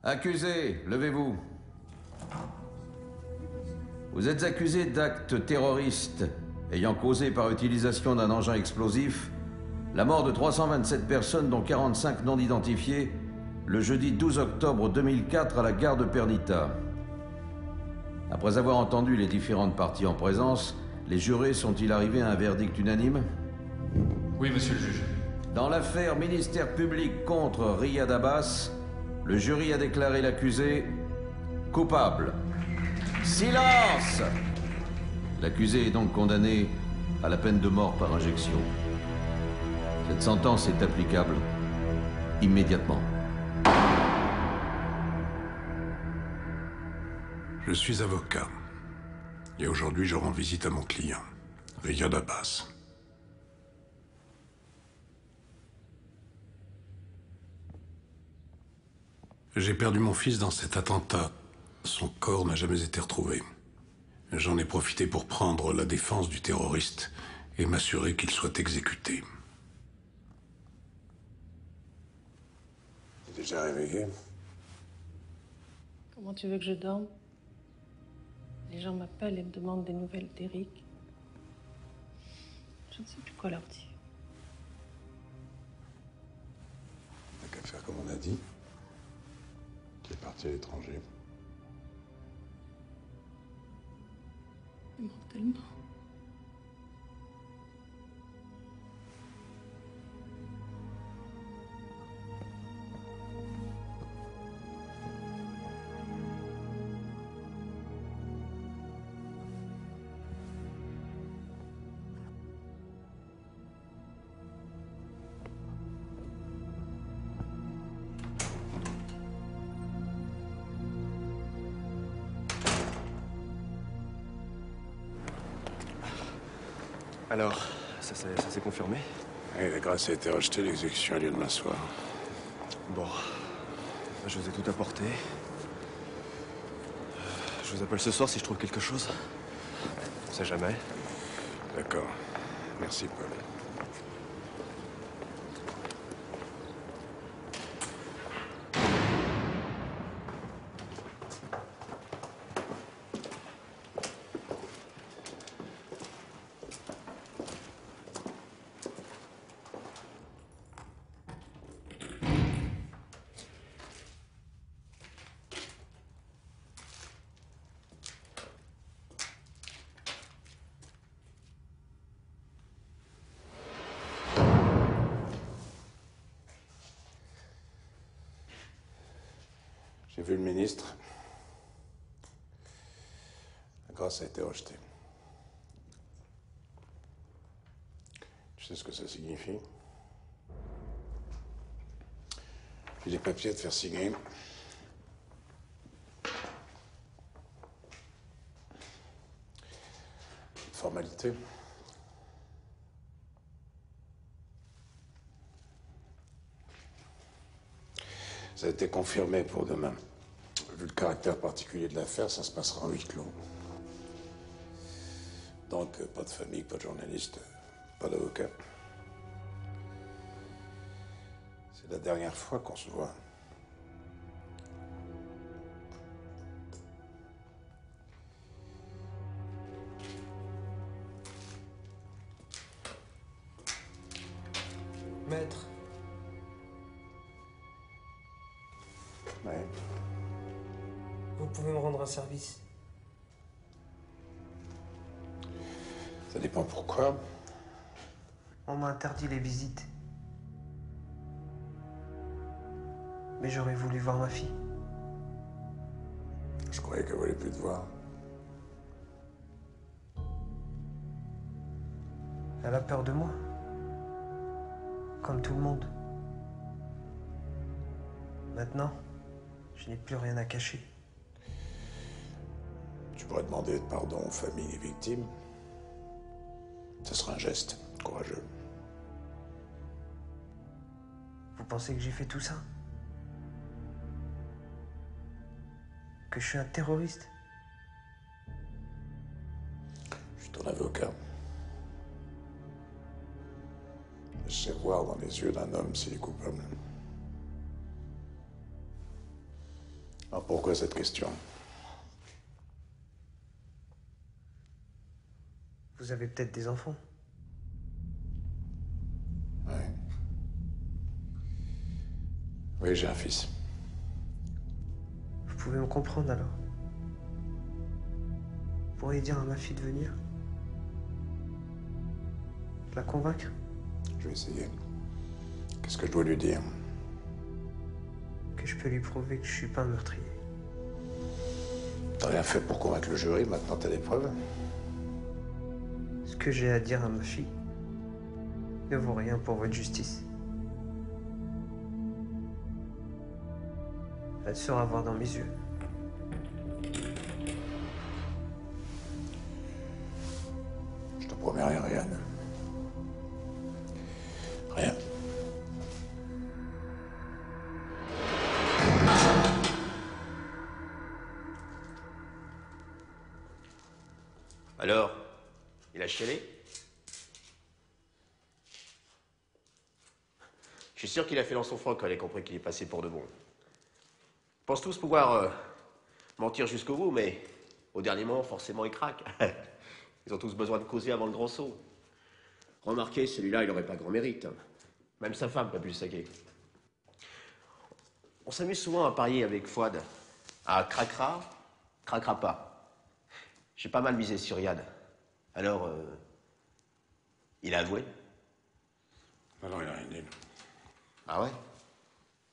Accusé, levez-vous. Vous êtes accusé d'actes terroristes ayant causé par utilisation d'un engin explosif la mort de 327 personnes dont 45 non identifiées le jeudi 12 octobre 2004 à la gare de Pernita. Après avoir entendu les différentes parties en présence, les jurés sont-ils arrivés à un verdict unanime? Oui, monsieur le juge. Dans l'affaire ministère public contre Riyad Abbas, le jury a déclaré l'accusé coupable. Silence! L'accusé est donc condamné à la peine de mort par injection. Cette sentence est applicable immédiatement. Je suis avocat. Et aujourd'hui, je rends visite à mon client, Riyad Abbas. J'ai perdu mon fils dans cet attentat. Son corps n'a jamais été retrouvé. J'en ai profité pour prendre la défense du terroriste et m'assurer qu'il soit exécuté. T'es déjà réveillé? Comment tu veux que je dorme? Les gens m'appellent et me demandent des nouvelles d'Eric. Je ne sais plus quoi leur dire. T'as qu'à faire comme on a dit. Tu es parti à l'étranger. Ils manquent tellement. Alors, ça s'est confirmé? Et la grâce a été rejetée, l'exécution a lieu demain soir. Bon, je vous ai tout apporté. Je vous appelle ce soir si je trouve quelque chose. On sait jamais. D'accord. Merci, Paul. J'ai vu le ministre. La grâce a été rejetée. Tu sais ce que ça signifie? J'ai des papiers à te faire signer. Formalité. Ça a été confirmé pour demain. Vu le caractère particulier de l'affaire, ça se passera en huis clos. Donc, pas de famille, pas de journaliste, pas d'avocat. C'est la dernière fois qu'on se voit. Maître, Ouais. vous pouvez me rendre un service? Ça dépend pourquoi. On m'a interdit les visites. Mais j'aurais voulu voir ma fille. Je croyais qu'elle voulait plus te voir. Elle a peur de moi. Comme tout le monde. Maintenant, je n'ai plus rien à cacher. Tu pourrais demander pardon aux familles et victimes. Ce sera un geste courageux. Vous pensez que j'ai fait tout ça? Que je suis un terroriste? Je suis ton avocat. Je sais voir dans les yeux d'un homme s'il est coupable. Alors pourquoi cette question? Vous avez peut-être des enfants. Oui. Oui, j'ai un fils. Vous pouvez me comprendre alors. Vous pourriez dire à ma fille de venir. La convaincre. Je vais essayer. Qu'est-ce que je dois lui dire? Que je peux lui prouver que je suis pas un meurtrier. T'as rien fait pour convaincre le jury, maintenant t'as des preuves. Ce que j'ai à dire à ma fille ne vaut rien pour votre justice. Elle sera voir dans mes yeux. Je te promets rien, Ryan. Rien. Alors, il a chialé? Je suis sûr qu'il a fait dans son froc quand il a compris qu'il est passé pour de bon. Ils pensent tous pouvoir mentir jusqu'au bout, mais au dernier moment, forcément, ils craquent. Ils ont tous besoin de causer avant le grand saut. Remarquez, celui-là, il n'aurait pas grand mérite. Même sa femme n'a pu le saquer. On s'amuse souvent à parier avec Fouad. À craquera pas. J'ai pas mal misé sur Yad. Alors, il a avoué? Alors il a rien dit. Ah ouais?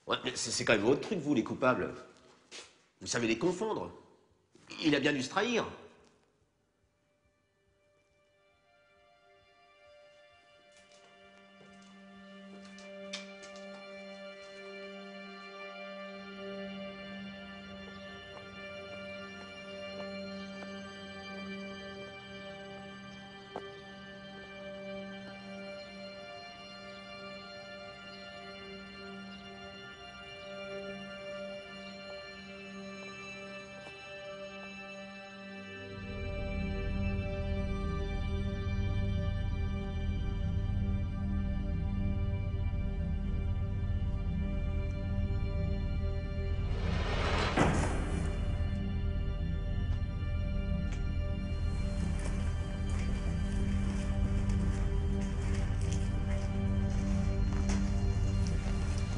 Ouais, mais c'est quand même votre truc, vous, les coupables. Vous savez les confondre. Il a bien dû se trahir.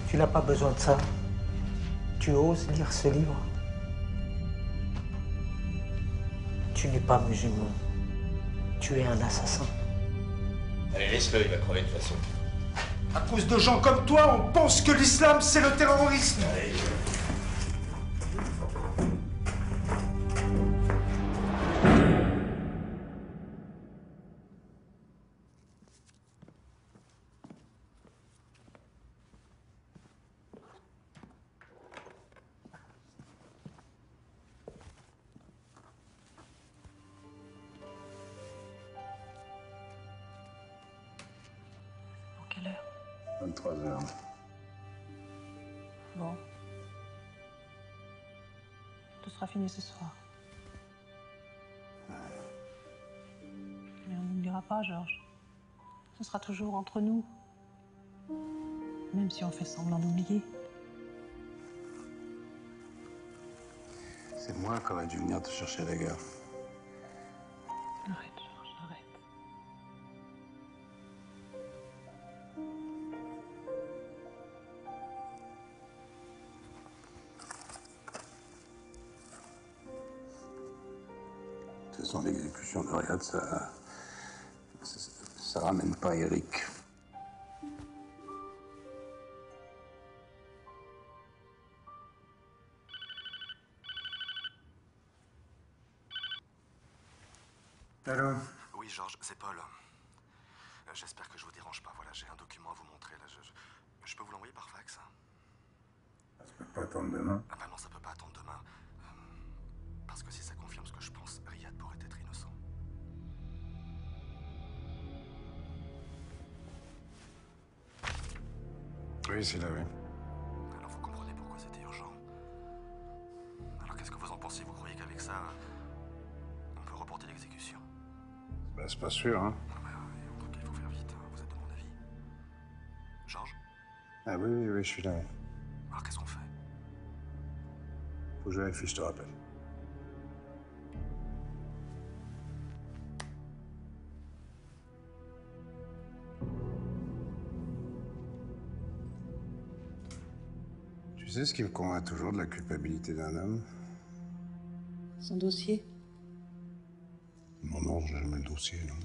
Tu n'as pas besoin de ça. Tu oses lire ce livre? Tu n'es pas musulman. Tu es un assassin. Allez, laisse-le, il va crever de toute façon. À cause de gens comme toi, on pense que l'islam, c'est le terrorisme. Allez. Quelle heure? 23h. Bon. Tout sera fini ce soir. Mais on n'oubliera pas, Georges. Ce sera toujours entre nous. Même si on fait semblant d'oublier. C'est moi qui aurais dû venir te chercher à la gare. Arrête, Georges, arrête. De toute façon, l'exécution de Riyad, ça ramène pas Eric. Allô? Oui, Georges, c'est Paul. J'espère que je vous dérange pas. Voilà, j'ai un document à vous montrer. Là, je peux vous l'envoyer par fax? Ça peut pas attendre demain. Ah bah non, ça peut pas attendre demain. Parce que si ça confirme ce que je pense, Riyad pourrait être innocent. Oui, c'est là, oui. Alors vous comprenez pourquoi c'était urgent. Alors qu'est-ce que vous en pensez? Vous croyez qu'avec ça, on peut reporter l'exécution? Bah, c'est pas sûr, hein. Ah bah, en tout cas, il faut faire vite. Vous êtes de mon avis. Georges? Ah oui, je suis là. Alors qu'est-ce qu'on fait? Faut que je vérifie, je te rappelle. Tu sais ce qui me convainc toujours de la culpabilité d'un homme? Son dossier? Non, j'ai jamais le dossier, non.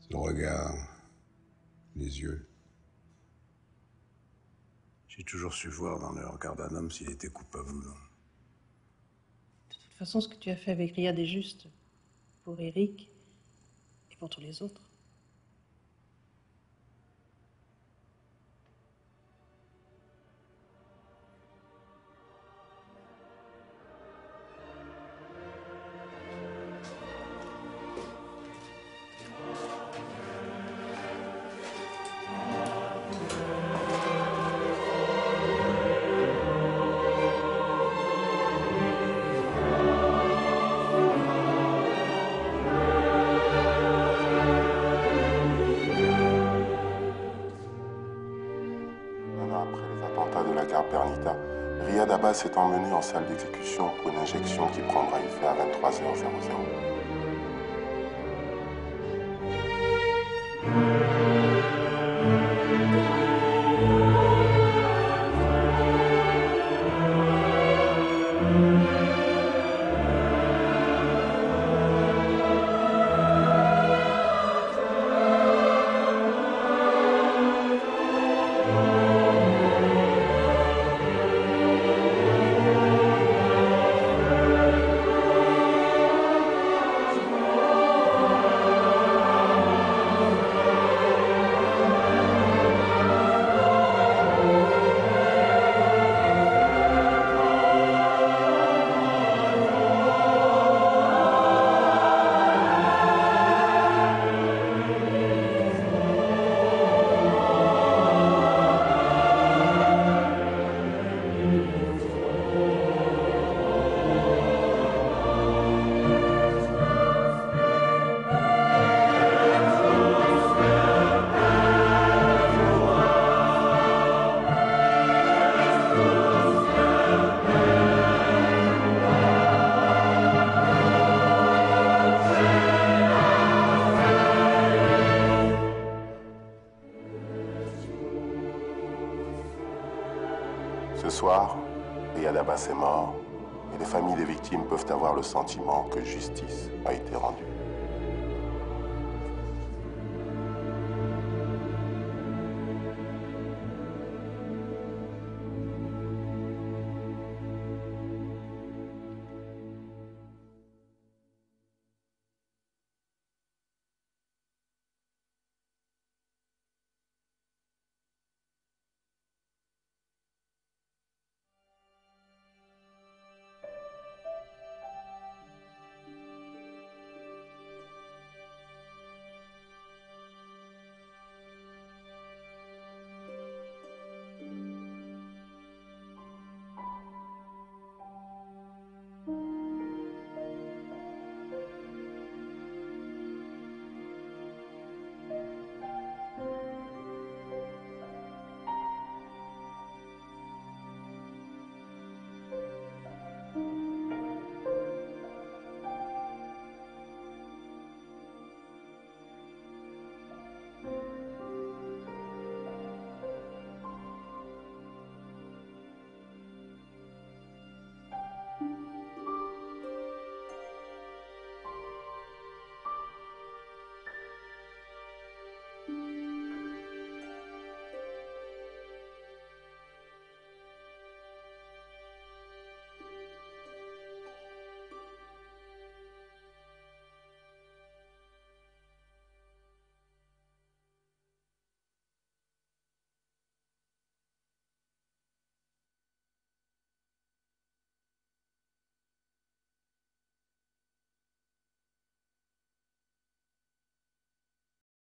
C'est le regard, les yeux. J'ai toujours su voir dans le regard d'un homme s'il était coupable ou non. De toute façon, ce que tu as fait avec Riyad est juste. Pour Eric et pour tous les autres. Riyad Abbas est emmené en salle d'exécution pour une injection qui prendra effet à 23h00. Ce soir, Riyad Abbas est mort et les familles des victimes peuvent avoir le sentiment que justice a été rendue.